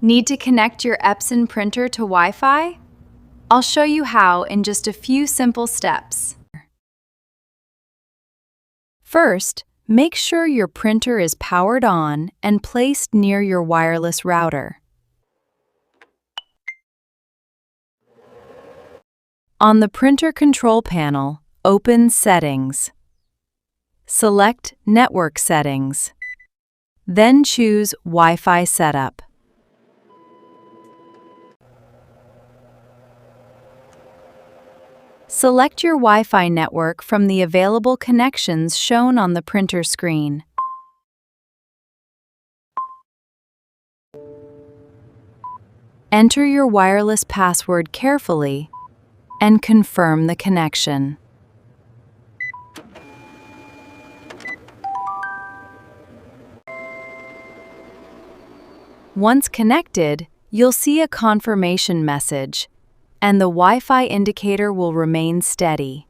Need to connect your Epson printer to Wi-Fi? I'll show you how in just a few simple steps. First, make sure your printer is powered on and placed near your wireless router. On the printer control panel, open Settings. Select Network Settings. Then choose Wi-Fi Setup. Select your Wi-Fi network from the available connections shown on the printer screen. Enter your wireless password carefully and confirm the connection. Once connected, you'll see a confirmation message, and the Wi-Fi indicator will remain steady.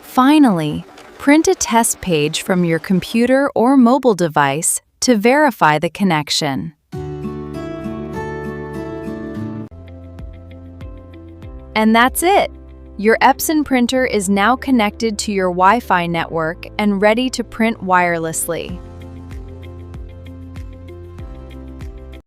Finally, print a test page from your computer or mobile device to verify the connection. And that's it! Your Epson printer is now connected to your Wi-Fi network and ready to print wirelessly.